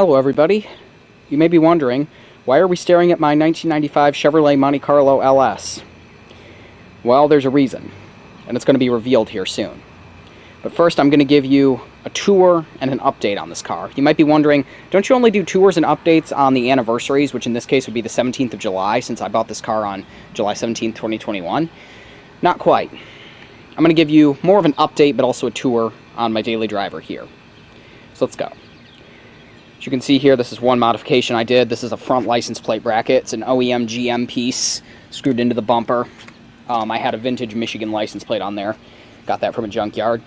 Hello everybody. You may be wondering, why are we staring at my 1995 Chevrolet Monte Carlo LS? Well, there's a reason, and it's going to be revealed here soon. But first I'm going to give you a tour and an update on this car. You might be wondering, don't you only do tours and updates on the anniversaries, which in this case would be the 17th of July, since I bought this car on July 17th, 2021? Not quite. I'm going to give you more of an update, but also a tour on my daily driver here. So let's go. As you can see here, this is one modification I did. This is a front license plate bracket. It's an OEM GM piece screwed into the bumper. I had a vintage Michigan license plate on there. Got that from a junkyard.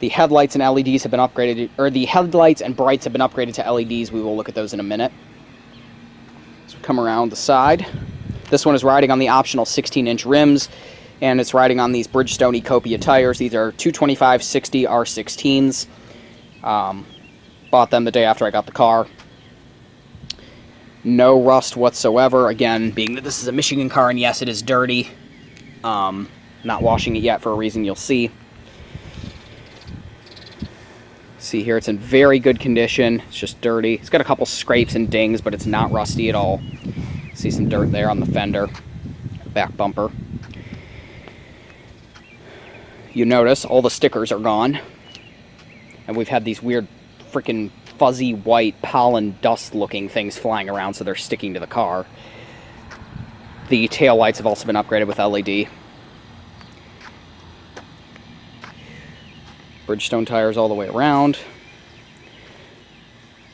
The headlights and LEDs have been upgraded, or the headlights and brights have been upgraded to LEDs. We will look at those in a minute. So come around the side. This one is riding on the optional 16-inch rims, and it's riding on these Bridgestone Ecopia tires. These are 225/60 R16s. Bought them the day after I got the car. No rust whatsoever. Again, being that this is a Michigan car, and yes, it is dirty. Not washing it yet for a reason you'll see. See here, it's in very good condition. It's just dirty. It's got a couple scrapes and dings, but it's not rusty at all. See some dirt there on the fender, back bumper. You notice all the stickers are gone, and we've had these weird freaking fuzzy white pollen dust looking things flying around, so they're sticking to the car. The tail lights have also been upgraded with LED. Bridgestone tires all the way around.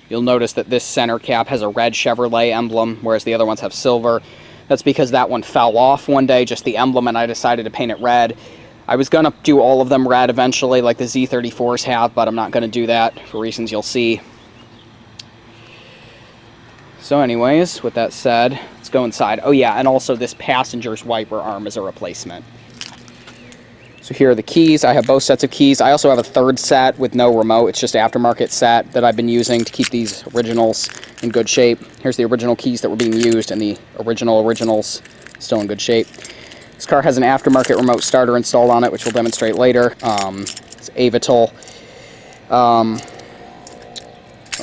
You'll notice that this center cap has a red Chevrolet emblem, whereas the other ones have silver. That's because that one fell off one day, just the emblem, and I decided to paint it red. I was going to do all of them red eventually, like the Z34s have, but I'm not going to do that for reasons you'll see. So anyways, with that said, let's go inside. Oh yeah, and also this passenger's wiper arm is a replacement. So here are the keys. I have both sets of keys. I also have a third set with no remote. It's just aftermarket set that I've been using to keep these originals in good shape. Here's the original keys that were being used, and the originals still in good shape. This car has an aftermarket remote starter installed on it, which we'll demonstrate later. It's Avital. I'll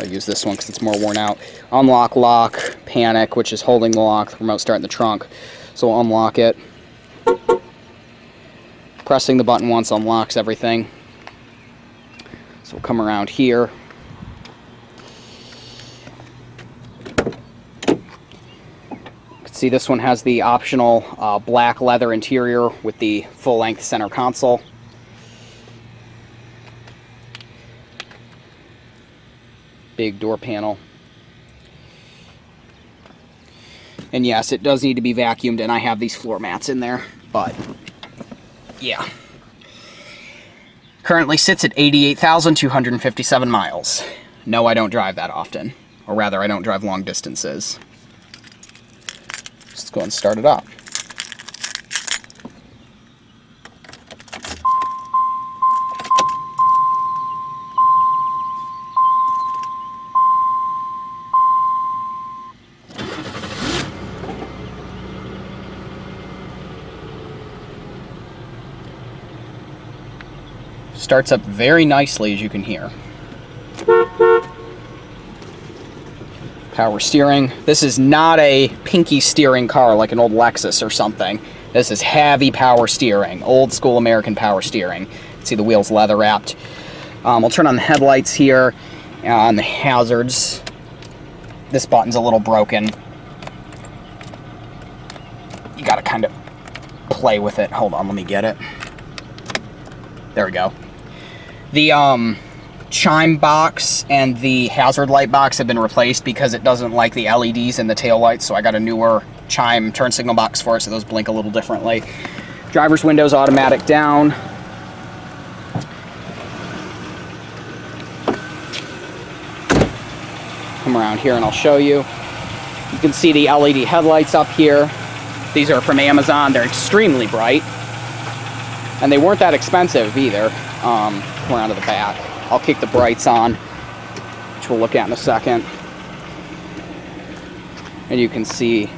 use this one because it's more worn out. Unlock, lock, panic, which is holding the lock, the remote start in the trunk. So we'll unlock it. Pressing the button once unlocks everything. So we'll come around here. See, this one has the optional black leather interior with the full-length center console. Big door panel. And yes, it does need to be vacuumed, and I have these floor mats in there, but yeah. Currently sits at 88,257 miles. No, I don't drive that often. Or rather, I don't drive long distances. Let's go and start it up. Starts up very nicely, as you can hear. Power steering. This is not a pinky steering car like an old Lexus or something. This is heavy power steering, old school American power steering. See the wheels leather wrapped. I'll turn on the headlights here, on the hazards. This button's a little broken. You gotta kind of play with it. Hold on, let me get it. There we go. The chime box and the hazard light box have been replaced because it doesn't like the LEDs and the tail lights, so I got a newer chime turn signal box for it, so those blink a little differently. Driver's window's automatic down. Come around here and I'll show you. You can see the LED headlights up here. These are from Amazon. They're extremely bright, and they weren't that expensive either. Come around to the back. I'll kick the brights on, which we'll look at in a second. And you can see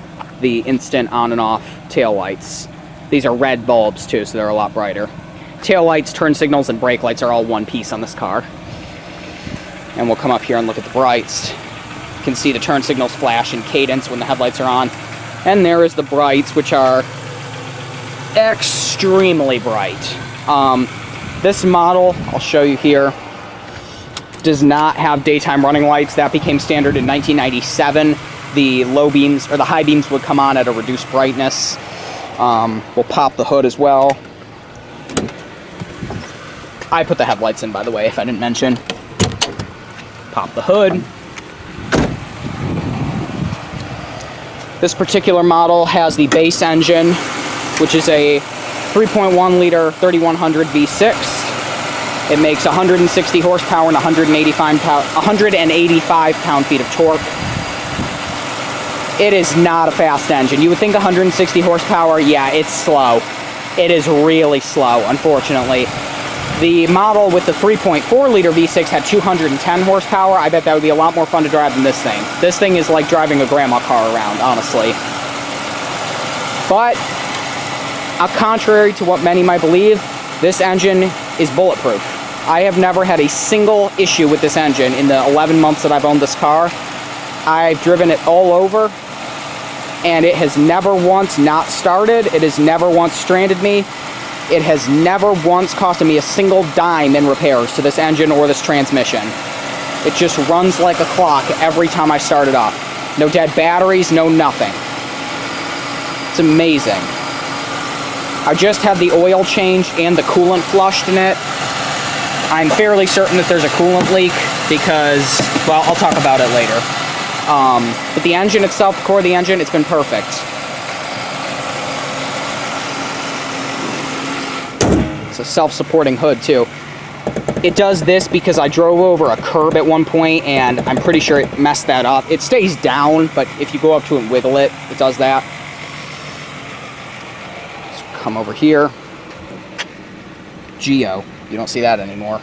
the instant on and off tail lights. These are red bulbs too, so they're a lot brighter. Tail lights, turn signals, and brake lights are all one piece on this car. And we'll come up here and look at the brights. You can see the turn signals flash in cadence when the headlights are on. And there is the brights, which are extremely bright. This model, I'll show you here, does not have daytime running lights. That became standard in 1997. The low beams, or the high beams, would come on at a reduced brightness. We'll pop the hood as well. I put the headlights in, by the way, if I didn't mention. Pop the hood. This particular model has the base engine, which is a 3.1 liter 3100 V6. It makes 160 horsepower and 185 pound-feet of torque. It is not a fast engine. You would think 160 horsepower, yeah, it's slow. It is really slow, unfortunately. The model with the 3.4 liter V6 had 210 horsepower. I bet that would be a lot more fun to drive than this thing. This thing is like driving a grandma car around, honestly. But, contrary to what many might believe, this engine is bulletproof. I have never had a single issue with this engine in the 11 months that I've owned this car. I've driven it all over, and it has never once not started. It has never once stranded me. It has never once costed me a single dime in repairs to this engine or this transmission. It just runs like a clock every time I start it up. No dead batteries, no nothing. It's amazing. I just had the oil change and the coolant flushed in it. I'm fairly certain that there's a coolant leak because, well, I'll talk about it later. But the engine itself, the core of the engine, it's been perfect. It's a self-supporting hood, too. It does this because I drove over a curb at one point, and I'm pretty sure it messed that up. It stays down, but if you go up to it and wiggle it, it does that. Let's come over here. Geo. You don't see that anymore.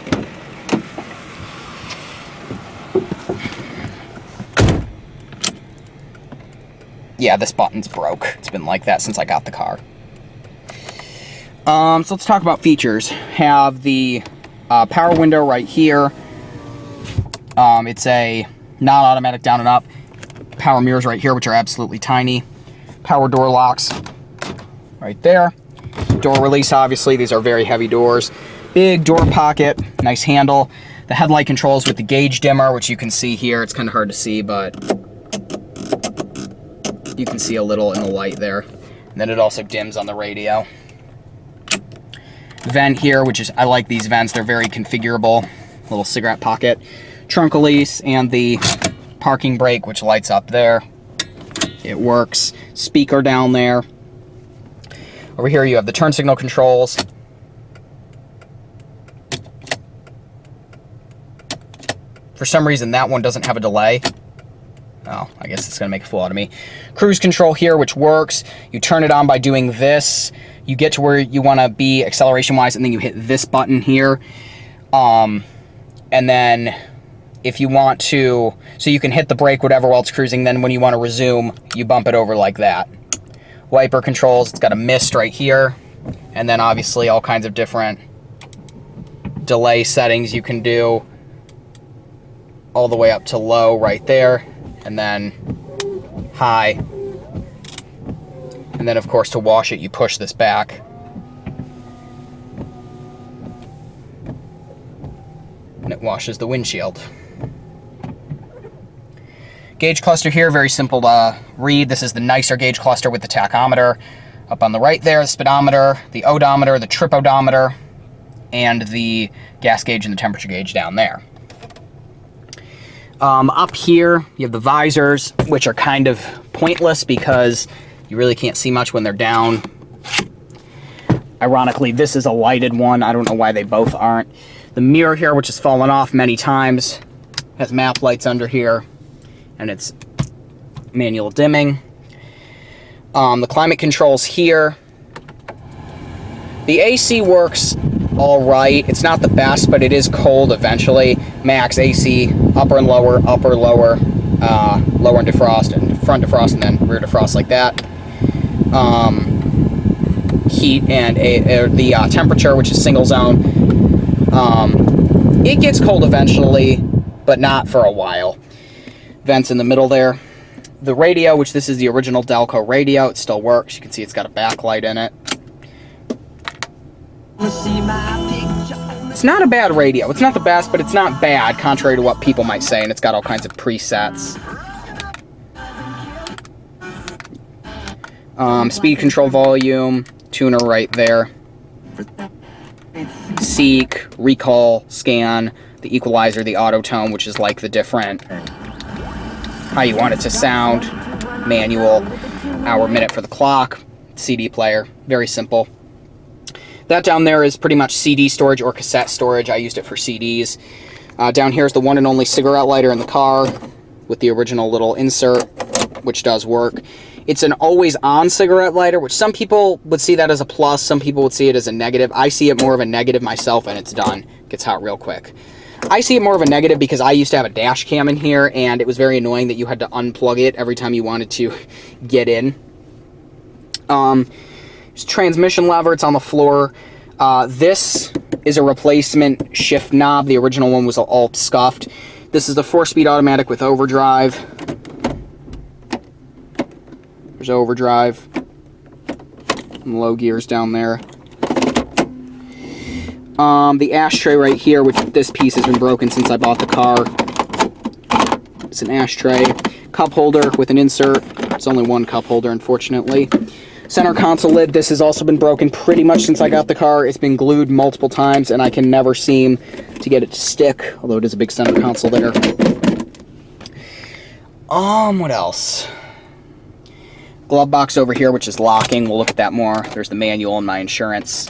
Yeah, this button's broke. It's been like that since I got the car. So let's talk about features. Have the power window right here. It's a non-automatic down and up. Power mirrors right here, which are absolutely tiny. Power door locks right there. Door release, obviously. These are very heavy doors. Big door pocket, nice handle. The headlight controls with the gauge dimmer, which you can see here. It's kind of hard to see, but you can see a little in the light there. And then it also dims on the radio. Vent here, which is, I like these vents. They're very configurable. Little cigarette pocket. Trunk release and the parking brake, which lights up there. It works. Speaker down there. Over here you have the turn signal controls. For some reason, that one doesn't have a delay. Oh, I guess it's going to make a fool out of me. Cruise control here, which works. You turn it on by doing this. You get to where you want to be acceleration-wise, and then you hit this button here. And then if you want to, so you can hit the brake, whatever, while it's cruising. Then when you want to resume, you bump it over like that. Wiper controls, it's got a mist right here. And then obviously all kinds of different delay settings you can do. All the way up to low right there. And then high. And then, of course, to wash it, you push this back. And it washes the windshield. Gauge cluster here, very simple to read. This is the nicer gauge cluster with the tachometer. Up on the right there, the speedometer, the odometer, the trip odometer, and the gas gauge and the temperature gauge down there. Up here, you have the visors, which are kind of pointless because you really can't see much when they're down. Ironically, this is a lighted one. I don't know why they both aren't. The mirror here, which has fallen off many times, has map lights under here, and it's manual dimming. The climate controls here. The AC works all right. It's not the best, but it is cold eventually. Max AC, upper and lower, upper, lower, lower and defrost, and front defrost, and then rear defrost like that. Heat and the temperature, which is single zone. It gets cold eventually, but not for a while. Vents in the middle there. The radio, which this is the original Delco radio, it still works. You can see it's got a backlight in it. It's not a bad radio. It's not the best, but it's not bad, contrary to what people might say, and it's got all kinds of presets. Speed control, volume, tuner right there. Seek, recall, scan, the equalizer, the auto tone, which is like the different, how you want it to sound, manual, hour, minute for the clock, CD player, very simple. That down there is pretty much CD storage or cassette storage. I used it for CDs. Down here is the one and only cigarette lighter in the car with the original little insert, which does work. It's an always-on cigarette lighter, which some people would see that as a plus, some people would see it as a negative. I see it more of a negative myself, and it's done. Gets hot real quick. I see it more of a negative because I used to have a dash cam in here, and it was very annoying that you had to unplug it every time you wanted to get in. Transmission lever, it's on the floor. This is a replacement shift knob. The original one was all scuffed. This is the 4-speed automatic with overdrive. There's overdrive. And low gears down there. The ashtray right here, which this piece has been broken since I bought the car. It's an ashtray. Cup holder with an insert. It's only one cup holder, unfortunately. Center console lid, this has also been broken pretty much since I got the car. It's been glued multiple times, and I can never seem to get it to stick, although it is a big center console there. What else? Glove box over here, which is locking. We'll look at that more. There's the manual and my insurance.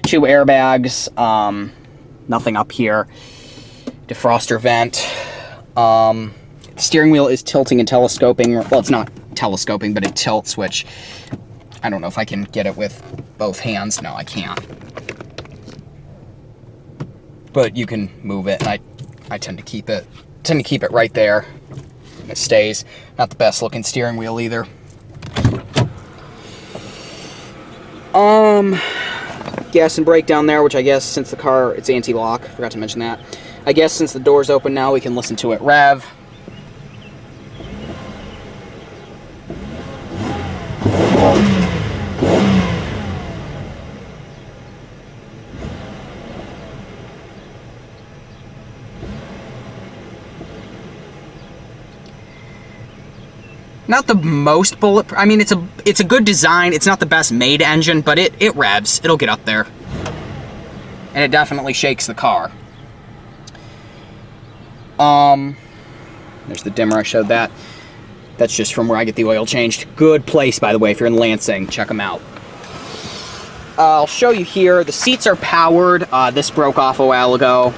2 airbags. Nothing up here. Defroster vent. The steering wheel is tilting and telescoping. Well, it's not telescoping, but it tilts, which I don't know if I can get it with both hands. No, I can't. But you can move it, and I tend to keep it right there. It stays. Not the best looking steering wheel either. Gas and brake down there, which I guess since the car, it's anti-lock. Forgot to mention that. I guess since the door's open now, we can listen to it rev. Not the most bulletproof. I mean, it's a good design. It's not the best made engine, but it revs. It'll get up there. And it definitely shakes the car. There's the dimmer. I showed that. That's just from where I get the oil changed. Good place, by the way, if you're in Lansing. Check them out. I'll show you here. The seats are powered. This broke off a while ago.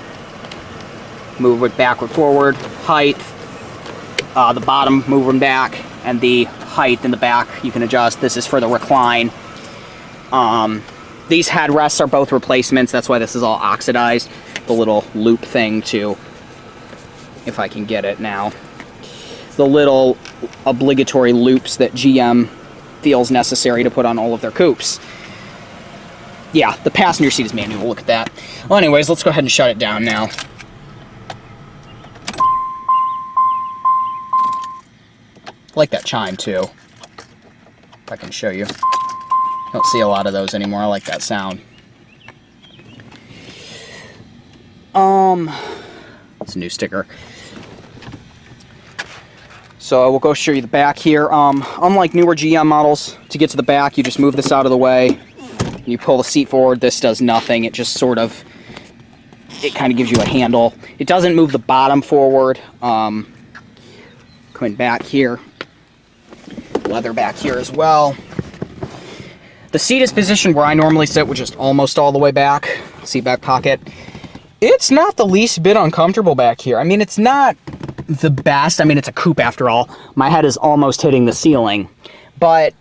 Move it backward, forward. Height. The bottom, move them back. And the height in the back you can adjust. This is for the recline. These headrests are both replacements. That's why this is all oxidized. The little loop thing too, if I can get it now. The little obligatory loops that GM feels necessary to put on all of their coupes. Yeah, the passenger seat is manual. Look at that. Well, anyways, let's go ahead and shut it down now. I like that chime too. If I can show you. Don't see a lot of those anymore. I like that sound. It's a new sticker. So we'll go show you the back here. Unlike newer GM models, to get to the back, you just move this out of the way. You pull the seat forward. This does nothing. It just sort of, it kind of gives you a handle. It doesn't move the bottom forward. Coming back here. Leather back here as well. The seat is positioned where I normally sit, which is almost all the way back. Seat back pocket. It's not the least bit uncomfortable back here. I mean, it's not the best. I mean, it's a coupe after all. My head is almost hitting the ceiling. But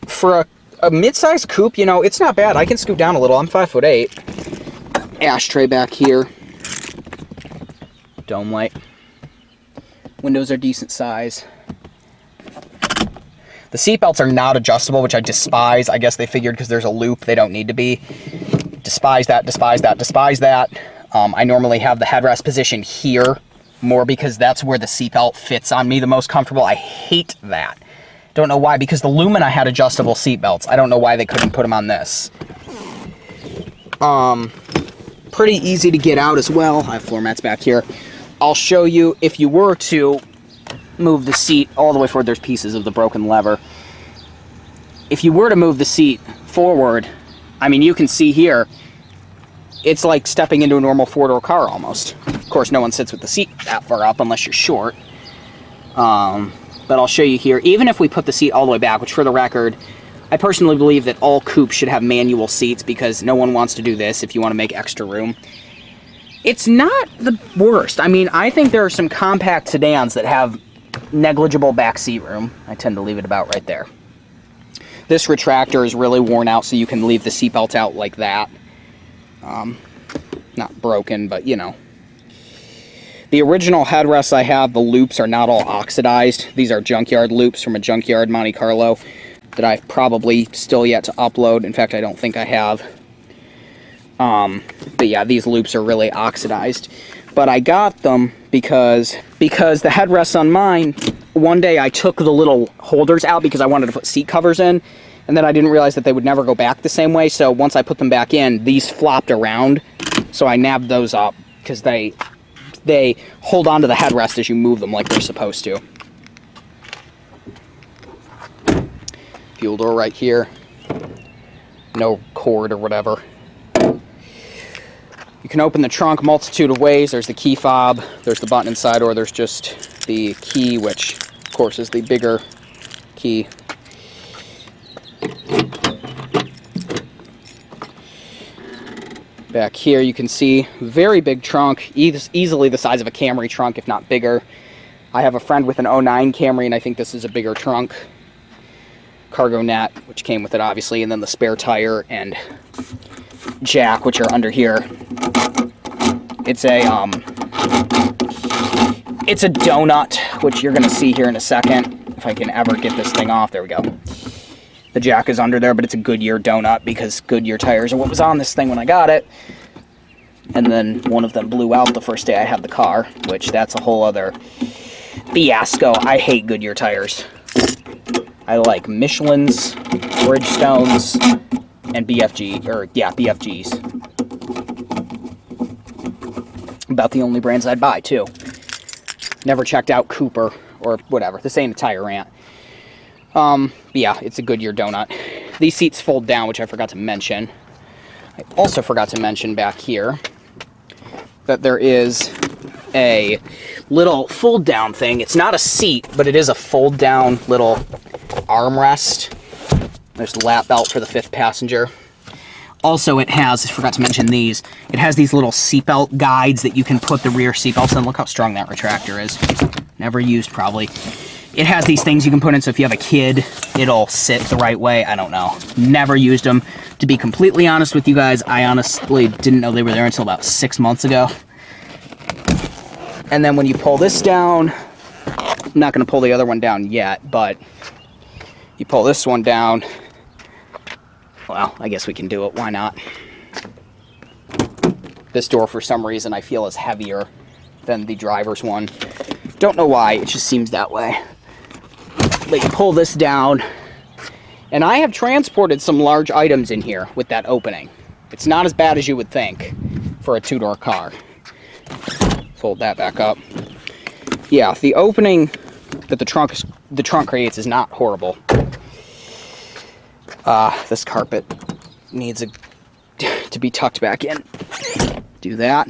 for a mid-sized coupe, you know, it's not bad. I can scoot down a little. I'm 5'8". Ashtray back here. Dome light. Windows are decent size. The seatbelts are not adjustable, which I despise. I guess they figured because there's a loop, they don't need to be. Despise that, despise that, despise that. I normally have the headrest position here, more because that's where the seatbelt fits on me the most comfortable. I hate that. Don't know why, because the Lumina had adjustable seatbelts. I don't know why they couldn't put them on this. Pretty easy to get out as well. I have floor mats back here. I'll show you if you were to move the seat all the way forward. There's pieces of the broken lever. If you were to move the seat forward, I mean, you can see here, it's like stepping into a normal four-door car almost. Of course, no one sits with the seat that far up unless you're short. But I'll show you here. Even if we put the seat all the way back, which for the record, I personally believe that all coupes should have manual seats because no one wants to do this if you want to make extra room. It's not the worst. I mean, I think there are some compact sedans that have negligible back seat room. I tend to leave it about right there. This retractor is really worn out, so you can leave the seatbelt out like that. Not broken, but you know. The original headrests I have, the loops are not all oxidized. These are junkyard loops from a junkyard Monte Carlo that I've probably still yet to upload. In fact, I don't think I have. But yeah, these loops are really oxidized. But I got them because the headrests on mine, one day I took the little holders out because I wanted to put seat covers in, and then I didn't realize that they would never go back the same way, so once I put them back in, these flopped around, so I nabbed those up because they hold onto the headrest as you move them like they're supposed to. Fuel door right here. No cord or whatever. You can open the trunk multitude of ways. There's the key fob, there's the button inside, or there's just the key, which of course is the bigger key. Back here you can see very big trunk, easily the size of a Camry trunk, if not bigger. I have a friend with an '09 Camry, and I think this is a bigger trunk. Cargo net, which came with it obviously, and then the spare tire and jack, which are under here. It's a donut, which you're gonna see here in a second if I can ever get this thing off. There we go. The jack is under there, but it's a Goodyear donut because Goodyear tires are what was on this thing when I got it. And then one of them blew out the first day I had the car, which that's a whole other fiasco. I hate Goodyear tires. I like Michelin's, Bridgestones, and BFGs. About the only brands I'd buy, too. Never checked out Cooper or whatever. This ain't a tire rant. But yeah, it's a Goodyear donut. These seats fold down, which I forgot to mention. I also forgot to mention back here that there is a little fold-down thing. It's not a seat, but it is a fold-down little armrest. There's the lap belt for the 5th passenger. Also, it has, I forgot to mention these, it has these little seatbelt guides that you can put the rear seatbelts in. Look how strong that retractor is. Never used, probably. It has these things you can put in, so if you have a kid, it'll sit the right way. I don't know. Never used them. To be completely honest with you guys, I honestly didn't know they were there until about 6 months ago. And then when you pull this down, I'm not going to pull the other one down yet, but you pull this one down, well, I guess we can do it. Why not? This door, for some reason, I feel is heavier than the driver's one. Don't know why, it just seems that way. But you pull this down, and I have transported some large items in here with that opening. It's not as bad as you would think for a 2-door car. Fold that back up. Yeah, the opening that the trunk creates is not horrible. This carpet needs to be tucked back in. Do that,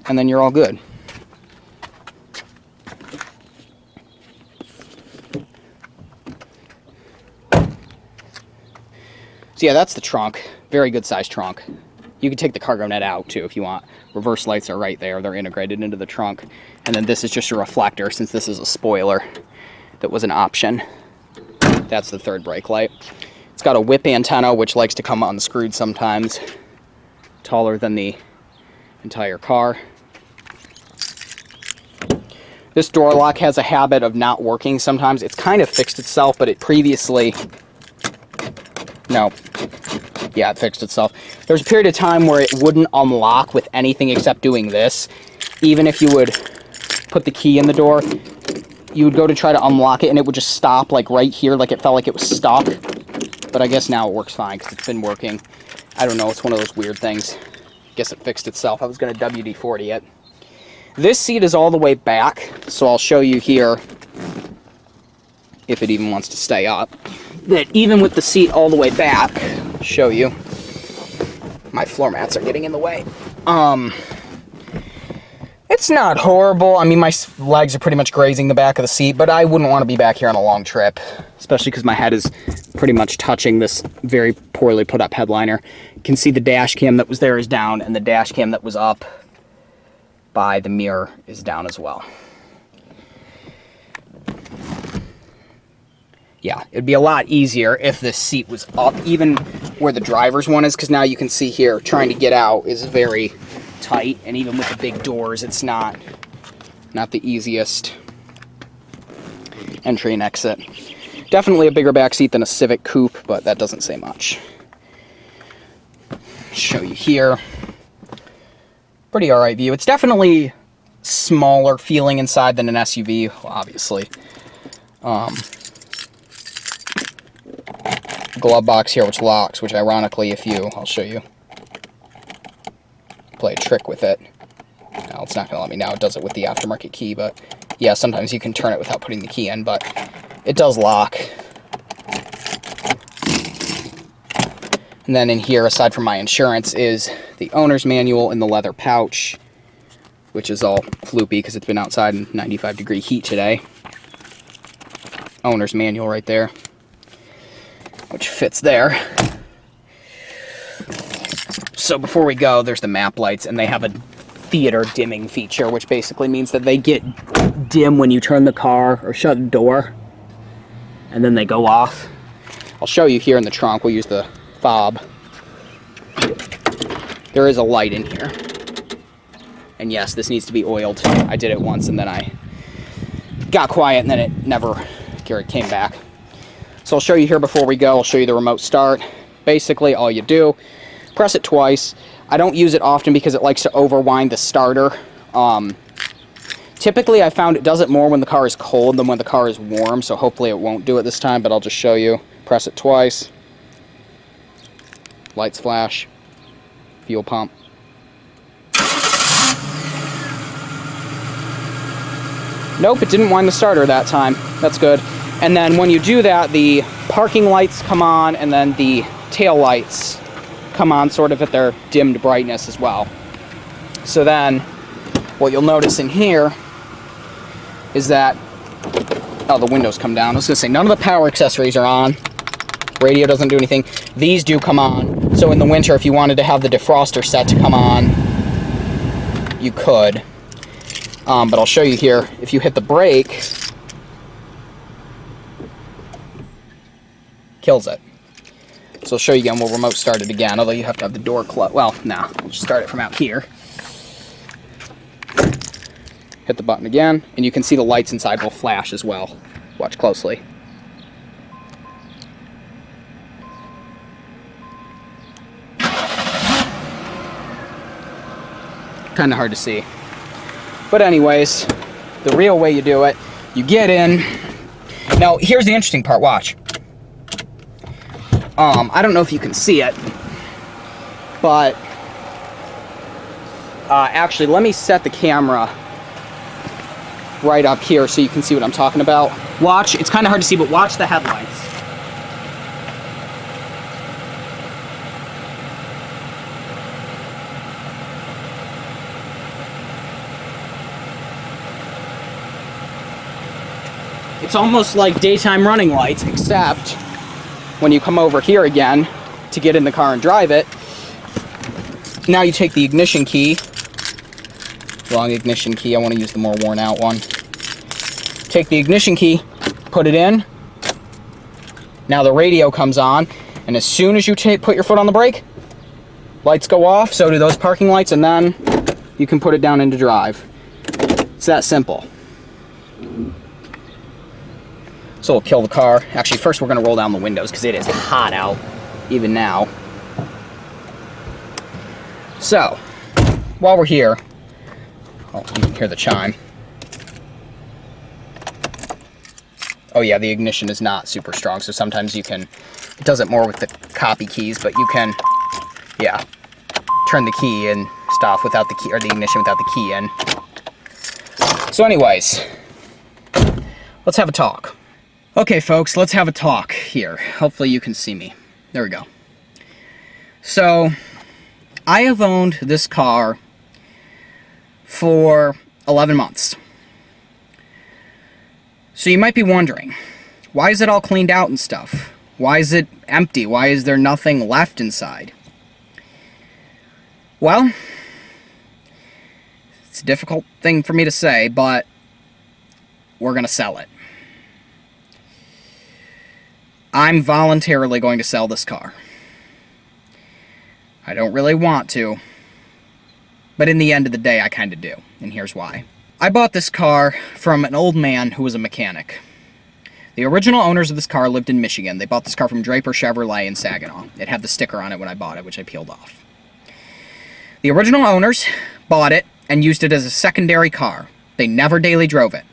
and then you're all good. So yeah, that's the trunk. Very good sized trunk. You can take the cargo net out too if you want. Reverse lights are right there. They're integrated into the trunk. And then this is just a reflector since this is a spoiler that was an option. That's the 3rd brake light. It's got a whip antenna which likes to come unscrewed sometimes. Taller than the entire car. This door lock has a habit of not working sometimes. It's kind of fixed itself, but it previously... No. Yeah, it fixed itself. There was a period of time where it wouldn't unlock with anything except doing this. even if you would put the key in the door, you would go to try to unlock it and it would just stop like right here, like it felt like it was stuck. But I guess now it works fine because it's been working. I don't know, it's one of those weird things. I guess it fixed itself. I was going to WD-40 it. This seat is all the way back, so I'll show you here, if it even wants to stay up, that even with the seat all the way back, I'll show you, my floor mats are getting in the way. It's not horrible. I mean, my legs are pretty much grazing the back of the seat, but I wouldn't want to be back here on a long trip, especially because my head is pretty much touching this very poorly put up headliner. You can see the dash cam that was there is down, and the dash cam that was up by the mirror is down as well. Yeah, it'd be a lot easier if this seat was up, even where the driver's one is, because now you can see here, trying to get out is very tight, and even with the big doors, it's not the easiest entry and exit. Definitely a bigger back seat than a Civic Coupe, but that doesn't say much. Show you here. Pretty alright view. It's definitely smaller feeling inside than an SUV, obviously. Glove box here which locks, which ironically I'll show you, play a trick with it. Now it's not going to let me now, it does it with the aftermarket key, but yeah, sometimes you can turn it without putting the key in, but it does lock. And then in here, aside from my insurance, is the owner's manual in the leather pouch, which is all floopy because it's been outside in 95-degree heat today. Owner's manual right there, which fits there. So before we go, there's the map lights, and they have a theater dimming feature, which basically means that they get dim when you turn the car or shut the door, and then they go off. I'll show you here in the trunk. We'll use the fob. There is a light in here. And yes, this needs to be oiled. I did it once, and then I got quiet, and then it never came back. So I'll show you here before we go. I'll show you the remote start. Basically, all you do, press it twice. I don't use it often because it likes to overwind the starter. Typically, I found it does it more when the car is cold than when the car is warm, so hopefully it won't do it this time, but I'll just show you. Press it twice. Lights flash. Fuel pump. Nope, it didn't wind the starter that time. That's good. And then when you do that, the parking lights come on, and then the tail lights come on sort of at their dimmed brightness as well. So then what you'll notice in here is that, oh, the windows come down. I was going to say, none of the power accessories are on. Radio doesn't do anything. These do come on. So in the winter, if you wanted to have the defroster set to come on, you could. But I'll show you here. If you hit the brake, kills it. So I'll show you again. We'll remote start it again, although you have to have the door closed. Well, no, we'll just start it from out here. Hit the button again, and you can see the lights inside will flash as well. Watch closely. Kind of hard to see. But anyways, the real way you do it, you get in. Now, here's the interesting part. Watch. I don't know if you can see it, but actually, let me set the camera right up here so you can see what I'm talking about. Watch. It's kind of hard to see, but watch the headlights. It's almost like daytime running lights, except when you come over here again to get in the car and drive it, now you take the ignition key, wrong ignition key, I want to use the more worn out one. Take the ignition key, put it in, now the radio comes on, and as soon as you put your foot on the brake, lights go off, so do those parking lights, and then you can put it down into drive. It's that simple. So we'll kill the car. Actually, first we're going to roll down the windows because it is hot out, even now. So, while we're here, Oh, you can hear the chime. Oh yeah, the ignition is not super strong, so sometimes you can, it does it more with the copy keys, but you can, yeah, turn the key and stuff without the key, or the ignition without the key in. So anyways, let's have a talk. Okay folks, let's have a talk here. Hopefully you can see me. There we go. So, I have owned this car for 11 months. So you might be wondering, why is it all cleaned out and stuff? Why is it empty? Why is there nothing left inside? Well, it's a difficult thing for me to say, but we're going to sell it. I'm voluntarily going to sell this car. I don't really want to, but in the end of the day, I kind of do, and here's why. I bought this car from an old man who was a mechanic. The original owners of this car lived in Michigan. They bought this car from Draper Chevrolet in Saginaw. It had the sticker on it when I bought it, which I peeled off. The original owners bought it and used it as a secondary car. They never daily drove it.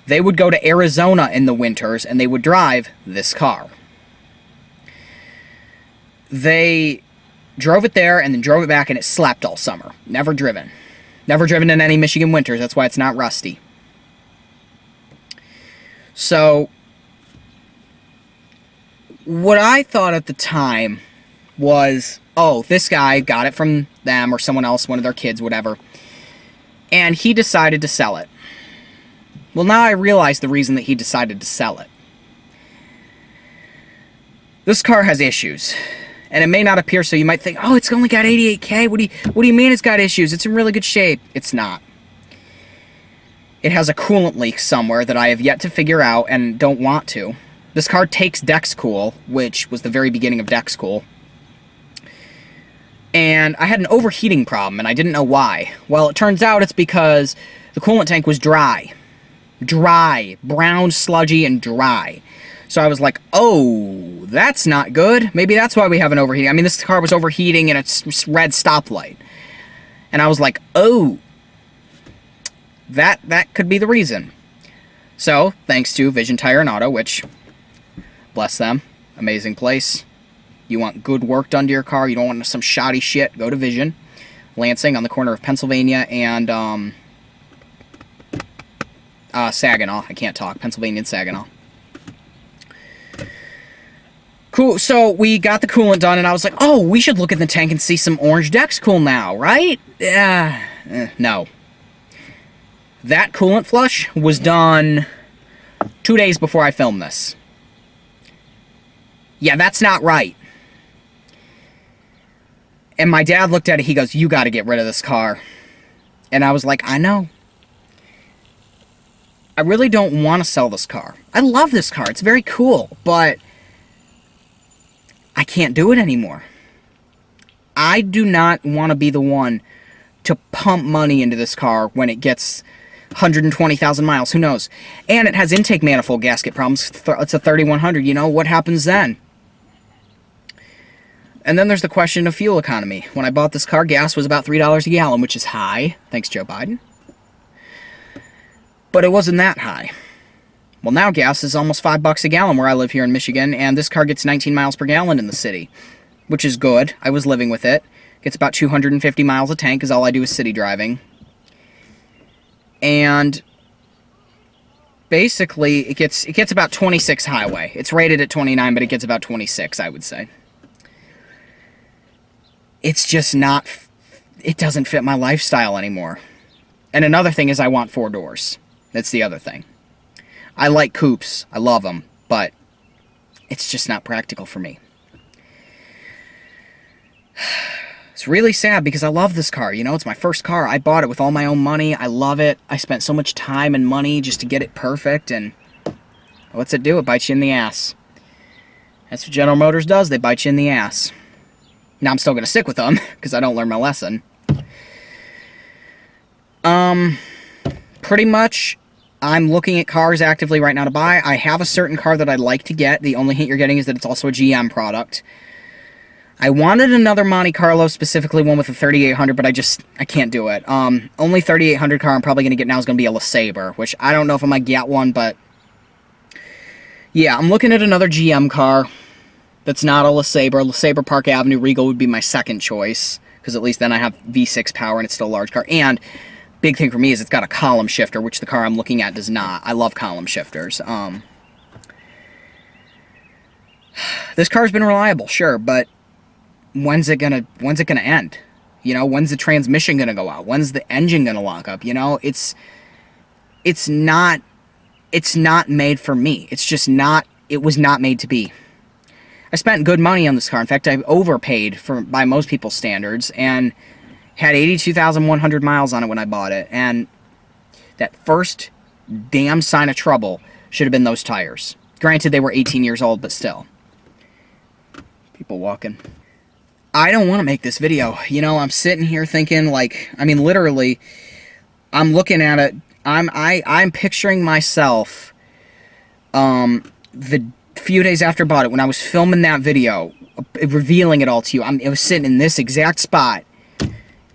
They would go to Arizona in the winters and they would drive this car. They drove it there and then drove it back and it slept all summer. Never driven. Never driven in any Michigan winters. That's why it's not rusty. So, what I thought at the time was, oh, this guy got it from them or someone else, one of their kids, whatever, and he decided to sell it. Well, now I realize the reason that he decided to sell it. This car has issues. And it may not appear so. You might think, oh, it's only got 88K. What do you mean it's got issues? It's in really good shape. It's not. It has a coolant leak somewhere that I have yet to figure out and don't want to. This car takes Dexcool, which was the very beginning of Dexcool. And I had an overheating problem, and I didn't know why. Well, it turns out it's because the coolant tank was dry. Dry. Brown, sludgy, and dry. So I was like, oh, that's not good. Maybe that's why we have an overheating. I mean, this car was overheating in a red stoplight. And I was like, oh, that could be the reason. So, thanks to Vision Tire and Auto, which, bless them, amazing place. You want good work done to your car, you don't want some shoddy shit, go to Vision. Lansing on the corner of Pennsylvania and Saginaw. I can't talk. Pennsylvania and Saginaw. Cool, so we got the coolant done, and I was like, oh, we should look in the tank and see some orange Dexcool now, right? No. That coolant flush was done 2 days before I filmed this. Yeah, that's not right. And my dad looked at it, he goes, you gotta get rid of this car. And I was like, I know. I really don't want to sell this car. I love this car, it's very cool, but I can't do it anymore. I do not want to be the one to pump money into this car when it gets 120,000 miles. Who knows? And it has intake manifold gasket problems. It's a 3100. You know, what happens then? And then there's the question of fuel economy. When I bought this car, gas was about $3 a gallon, which is high. Thanks, Joe Biden. But it wasn't that high. Well, now gas is almost $5 a gallon where I live here in Michigan, and this car gets 19 miles per gallon in the city, which is good. I was living with it. Gets about 250 miles a tank, because all I do is city driving. And basically, it gets about 26 highway. It's rated at 29, but it gets about 26, I would say. It's just not, it doesn't fit my lifestyle anymore. And another thing is I want 4 doors. That's the other thing. I like coupes, I love them, but it's just not practical for me. It's really sad because I love this car, you know, it's my first car. I bought it with all my own money, I love it. I spent so much time and money just to get it perfect, and what's it do? It bites you in the ass. That's what General Motors does, they bite you in the ass. Now I'm still going to stick with them, because I don't learn my lesson. Pretty much, I'm looking at cars actively right now to buy. I have a certain car that I'd like to get. The only hint you're getting is that it's also a GM product. I wanted another Monte Carlo, specifically one with a 3800, but I can't do it. Only 3800 car I'm probably going to get now is going to be a LeSabre, which I don't know if I might get one, but yeah, I'm looking at another GM car that's not a LeSabre. LeSabre Park Avenue Regal would be my second choice, because at least then I have V6 power and it's still a large car. And big thing for me is it's got a column shifter, which the car I'm looking at does not. I love column shifters. This car's been reliable, sure, but when's it gonna end? You know, when's the transmission gonna go out? When's the engine gonna lock up? You know, it's not made for me. It's just not. It was not made to be. I spent good money on this car. In fact, I overpaid by most people's standards, and had 82,100 miles on it when I bought it. And that first damn sign of trouble should have been those tires. Granted, they were 18 years old, but still. People walking. I don't want to make this video. You know, I'm sitting here thinking, like, I mean, literally, I'm looking at it. I'm picturing myself, the few days after I bought it, when I was filming that video, revealing it all to you. I was sitting in this exact spot,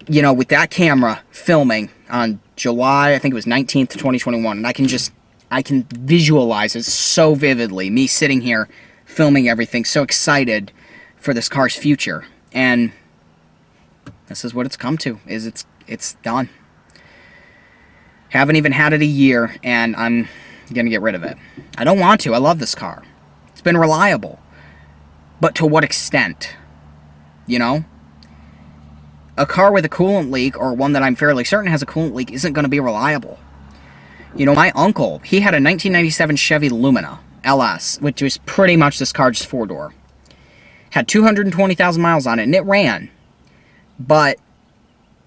you know, with that camera, filming on July, I think it was 19th, 2021, and I can visualize it so vividly, me sitting here, filming everything, so excited for this car's future. And this is what it's come to, is it's done. Haven't even had it a year, and I'm gonna get rid of it. I don't want to. I love this car. It's been reliable. But to what extent? You know? A car with a coolant leak, or one that I'm fairly certain has a coolant leak, isn't going to be reliable. You know, my uncle, he had a 1997 Chevy Lumina LS, which was pretty much this car, just four-door. Had 220,000 miles on it, and it ran. But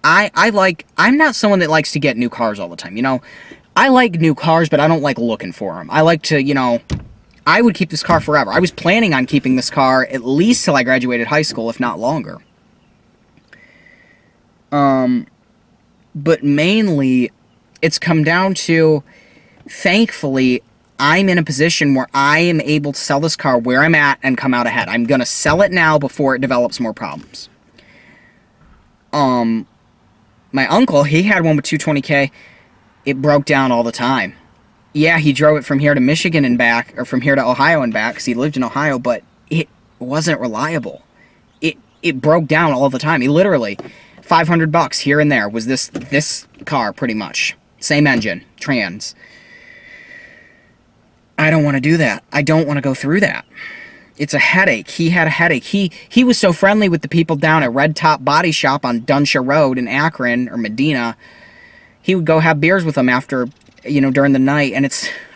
I'm not someone that likes to get new cars all the time, you know? I like new cars, but I don't like looking for them. I like to, you know, I would keep this car forever. I was planning on keeping this car at least till I graduated high school, if not longer. But mainly, it's come down to, thankfully, I'm in a position where I am able to sell this car where I'm at and come out ahead. I'm going to sell it now before it develops more problems. My uncle, he had one with 220K. It broke down all the time. Yeah, he drove it from here to Michigan and back, or from here to Ohio and back, because he lived in Ohio, but it wasn't reliable. It broke down all the time. He literally, $500 here and there was this car, pretty much. Same engine, trans. I don't want to do that. I don't want to go through that. It's a headache. He had a headache. He was so friendly with the people down at Red Top Body Shop on Dunsha Road in Akron, or Medina. He would go have beers with them after, you know, during the night, and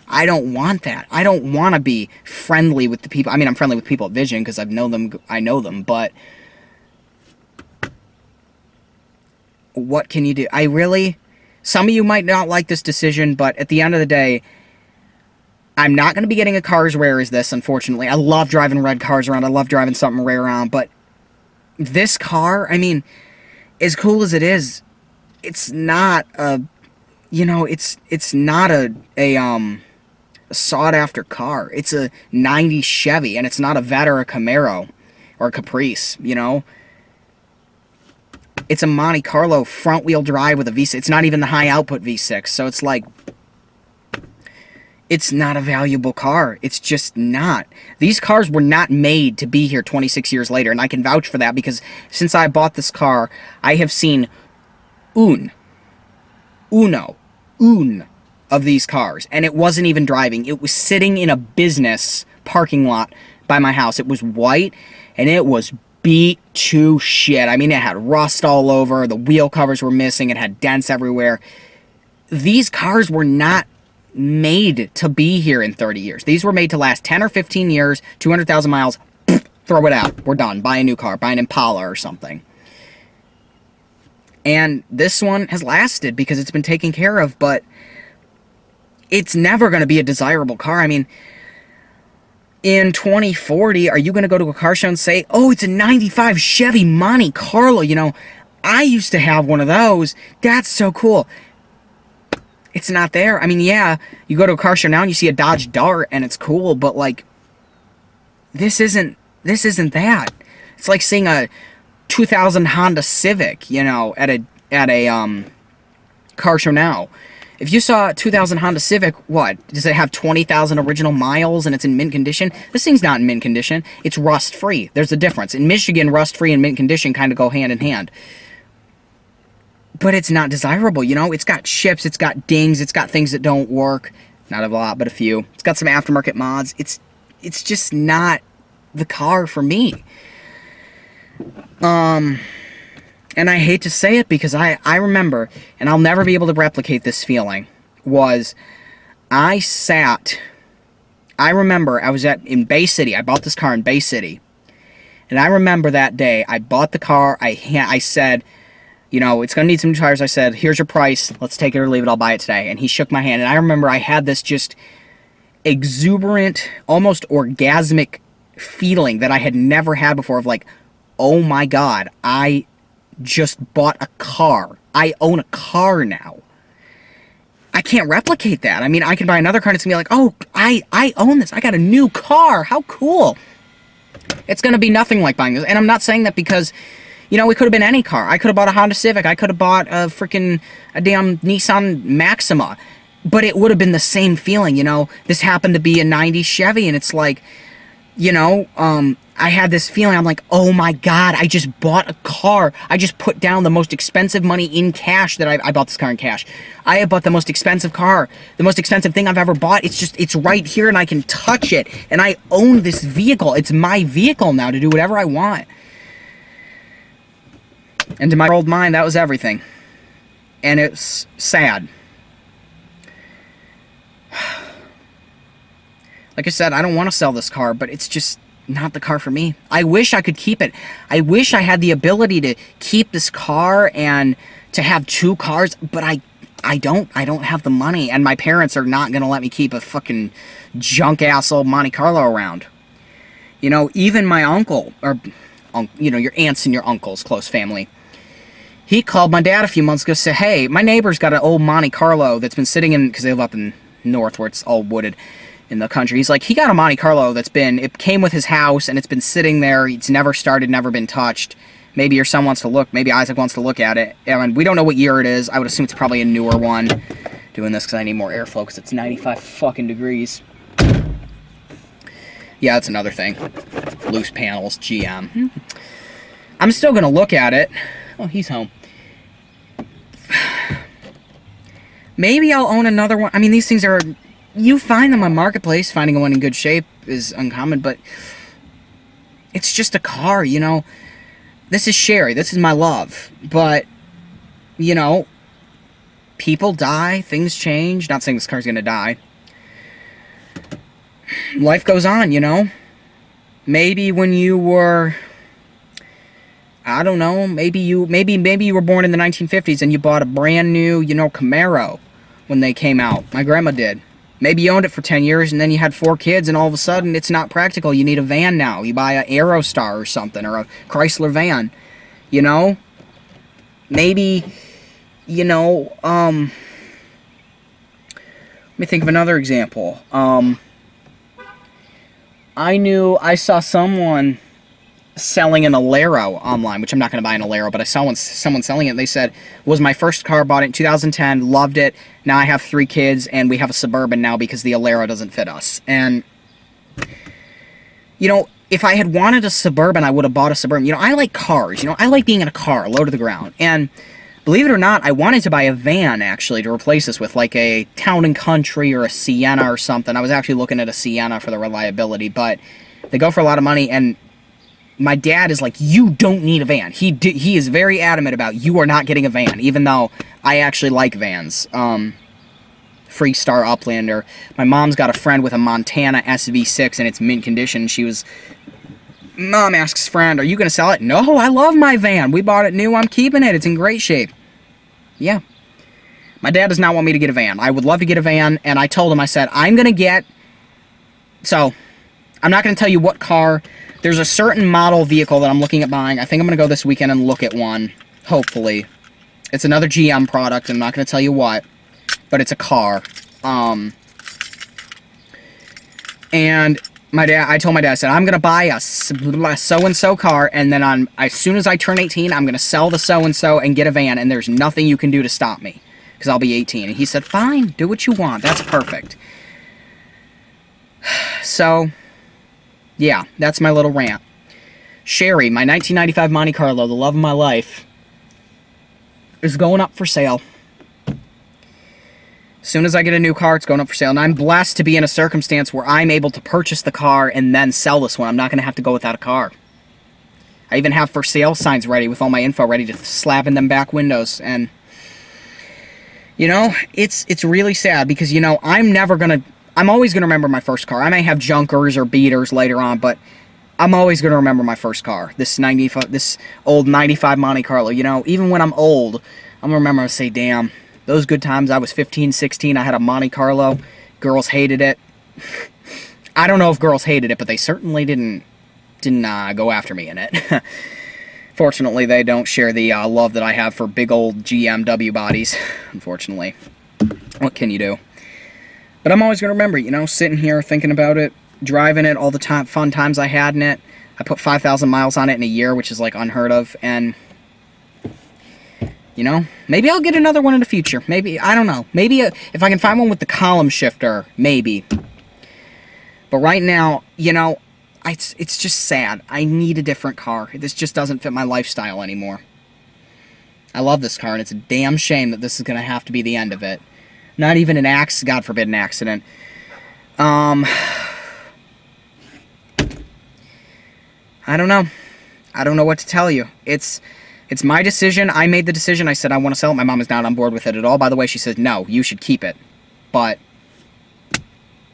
I don't want that. I don't want to be friendly with the people. I mean, I'm friendly with people at Vision because I know them, but what can you do? Some of you might not like this decision, but at the end of the day, I'm not going to be getting a car as rare as this, unfortunately. I love driving red cars around. I love driving something rare around, but this car, I mean, as cool as it is, it's not a, you know, it's not a sought-after car. It's a 90 Chevy, and it's not a Vet or a Camaro or a Caprice, you know? It's a Monte Carlo front-wheel drive with a V6. It's not even the high-output V6, so it's like, it's not a valuable car. It's just not. These cars were not made to be here 26 years later, and I can vouch for that because since I bought this car, I have seen un of these cars, and it wasn't even driving. It was sitting in a business parking lot by my house. It was white, and it was beat to shit. I mean, it had rust all over. The wheel covers were missing. It had dents everywhere. These cars were not made to be here in 30 years. These were made to last 10 or 15 years, 200,000 miles, throw it out. We're done. Buy a new car. Buy an Impala or something. And this one has lasted because it's been taken care of, but it's never going to be a desirable car. I mean, in 2040, are you going to go to a car show and say, oh, it's a 95 Chevy Monte Carlo? You know, I used to have one of those. That's so cool. It's not there. I mean, yeah, you go to a car show now and you see a Dodge Dart and it's cool, but like, this isn't that. It's like seeing a 2000 Honda Civic, you know, at a car show now. If you saw a 2000 Honda Civic, what? Does it have 20,000 original miles and it's in mint condition? This thing's not in mint condition. It's rust-free. There's a difference. In Michigan, rust-free and mint condition kind of go hand in hand. But it's not desirable, you know? It's got chips, it's got dings, it's got things that don't work. Not a lot, but a few. It's got some aftermarket mods. It's just not the car for me. And I hate to say it because I remember, and I'll never be able to replicate this feeling, was I remember I was in Bay City. I bought this car in Bay City. And I remember that day, I bought the car, I said, you know, it's going to need some new tires. I said, here's your price. Let's take it or leave it. I'll buy it today. And he shook my hand. And I remember I had this just exuberant, almost orgasmic feeling that I had never had before of like, oh my God, I just bought a car. I own a car now. I can't replicate that. I mean, I can buy another car and it's going to be like, oh, I own this. I got a new car. How cool. It's going to be nothing like buying this. And I'm not saying that because, you know, it could have been any car. I could have bought a Honda Civic. I could have bought a damn Nissan Maxima. But it would have been the same feeling, you know. This happened to be a 90s Chevy and it's like, you know, I had this feeling, I'm like, oh my God, I just bought a car. I just put down the most expensive money in cash that I bought this car in cash. I have bought the most expensive car, the most expensive thing I've ever bought. It's right here and I can touch it. And I own this vehicle. It's my vehicle now to do whatever I want. And to my old mind, that was everything. And it's sad. Like I said, I don't want to sell this car, but it's just not the car for me. I wish I could keep it. I wish I had the ability to keep this car and to have two cars, but I don't have the money, and my parents are not going to let me keep a fucking junk-ass old Monte Carlo around. You know, even my uncle, or, you know, your aunts and your uncles, close family, he called my dad a few months ago and said, hey, my neighbor's got an old Monte Carlo that's been sitting in, because they live up in north where it's all wooded in the country. He's like, he got a Monte Carlo it came with his house, and it's been sitting there. It's never started, never been touched. Maybe your son wants to look. Maybe Isaac wants to look at it. And we don't know what year it is. I would assume it's probably a newer one. Doing this because I need more airflow because it's 95 fucking degrees. Yeah, that's another thing. Loose panels, GM. I'm still going to look at it. Oh, he's home. Maybe I'll own another one. I mean, these things are... You find them on Marketplace. Finding one in good shape is uncommon, but it's just a car, you know. This is Cheri. This is my love. But, you know, people die. Things change. Not saying this car's going to die. Life goes on, you know. Maybe when you were... I don't know. Maybe you were born in the 1950s and you bought a brand new, you know, Camaro when they came out. My grandma did. Maybe you owned it for 10 years and then you had 4 kids and all of a sudden it's not practical. You need a van now. You buy an Aerostar or something, or a Chrysler van. You know? Maybe, you know, let me think of another example. I saw someone selling an Alero online, which I'm not going to buy an Alero, but I saw someone selling it, and they said, was my first car, bought it in 2010, loved it, now I have 3 kids, and we have a Suburban now because the Alero doesn't fit us. And, you know, if I had wanted a Suburban, I would have bought a Suburban. You know, I like cars, you know, I like being in a car, low to the ground, and believe it or not, I wanted to buy a van, actually, to replace this with, like a Town & Country or a Sienna or something. I was actually looking at a Sienna for the reliability, but they go for a lot of money, and my dad is like, you don't need a van. He is very adamant about you are not getting a van, even though I actually like vans. Freestar Uplander. My mom's got a friend with a Montana SV6 and it's mint condition. Mom asks friend, are you going to sell it? No, I love my van. We bought it new. I'm keeping it. It's in great shape. Yeah. My dad does not want me to get a van. I would love to get a van, and I told him, I said, I'm going to get... So, I'm not going to tell you what car... There's a certain model vehicle that I'm looking at buying. I think I'm going to go this weekend and look at one. Hopefully. It's another GM product. I'm not going to tell you what. But it's a car. And I told my dad, I said, I'm going to buy a so-and-so car, and then as soon as I turn 18, I'm going to sell the so-and-so and get a van, and there's nothing you can do to stop me, because I'll be 18. And he said, fine, do what you want. That's perfect. So, yeah, that's my little rant. Cheri, my 1995 Monte Carlo, the love of my life, is going up for sale. As soon as I get a new car, it's going up for sale. And I'm blessed to be in a circumstance where I'm able to purchase the car and then sell this one. I'm not going to have to go without a car. I even have for sale signs ready with all my info ready to slap in them back windows. And, you know, it's really sad because, you know, I'm always going to remember my first car. I may have junkers or beaters later on, but I'm always going to remember my first car. This old 95 Monte Carlo. You know, even when I'm old, I'm going to remember and say, damn, those good times. I was 15, 16. I had a Monte Carlo. Girls hated it. I don't know if girls hated it, but they certainly didn't go after me in it. Fortunately, they don't share the love that I have for big old GMW bodies. Unfortunately. What can you do? But I'm always going to remember, you know, sitting here thinking about it, driving it, all the fun times I had in it. I put 5,000 miles on it in a year, which is like unheard of. And you know, maybe I'll get another one in the future. Maybe, I don't know. Maybe if I can find one with the column shifter, maybe. But right now, you know, it's just sad. I need a different car. This just doesn't fit my lifestyle anymore. I love this car, and it's a damn shame that this is going to have to be the end of it. Not even an accident, God forbid an accident. I don't know. I don't know what to tell you. It's my decision. I made the decision. I said I want to sell it. My mom is not on board with it at all. By the way, she says, no, you should keep it. But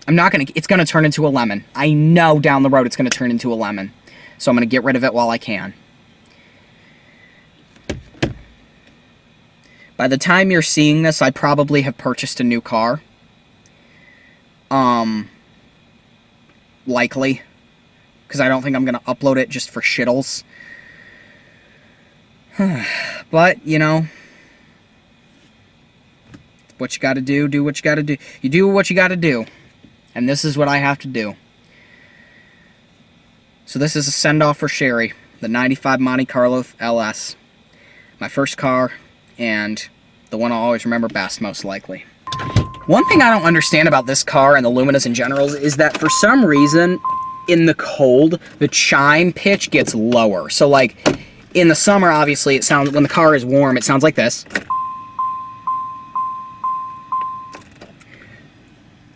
I'm not going to... It's going to turn into a lemon. I know down the road it's going to turn into a lemon. So I'm going to get rid of it while I can. By the time you're seeing this, I probably have purchased a new car. Likely. Because I don't think I'm going to upload it just for shittles. But, you know, what you gotta do what you gotta do. You do what you gotta do. And this is what I have to do. So this is a send-off for Cheri, the 95 Monte Carlo LS. My first car, and the one I'll always remember best, most likely. One thing I don't understand about this car and the Luminas in general is that for some reason, in the cold, the chime pitch gets lower. So, like, in the summer, obviously, it sounds, when the car is warm, it sounds like this.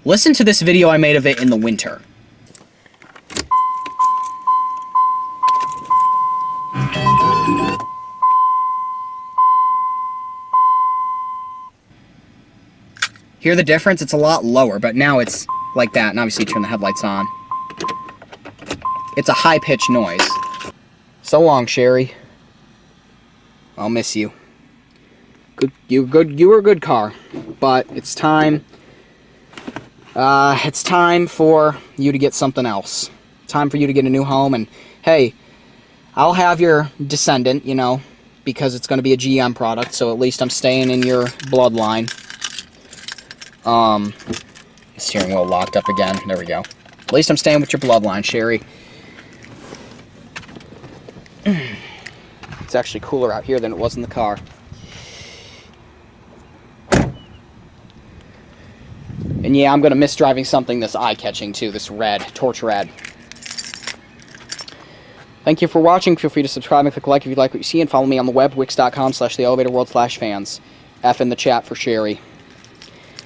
Listen to this video I made of it in the winter. Hear the difference? It's a lot lower, but now it's like that, and obviously you turn the headlights on. It's a high-pitched noise. So long, Cheri. I'll miss you. You were a good car, but it's time. It's time for you to get something else. Time for you to get a new home, and hey, I'll have your descendant, you know, because it's going to be a GM product, so at least I'm staying in your bloodline. Steering wheel locked up again. There we go. At least I'm staying with your bloodline, Cheri. It's actually cooler out here than it was in the car. And yeah, I'm going to miss driving something this eye-catching too, this red, torch red. Thank you for watching. Feel free to subscribe and click like if you like what you see, and follow me on the web, wix.com/theelevatorworld/fans. F in the chat for Cheri.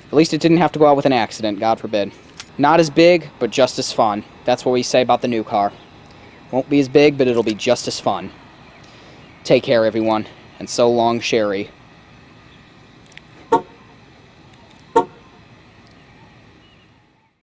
At least it didn't have to go out with an accident, God forbid. Not as big, but just as fun. That's what we say about the new car. Won't be as big, but it'll be just as fun. Take care, everyone, and so long, Cheri.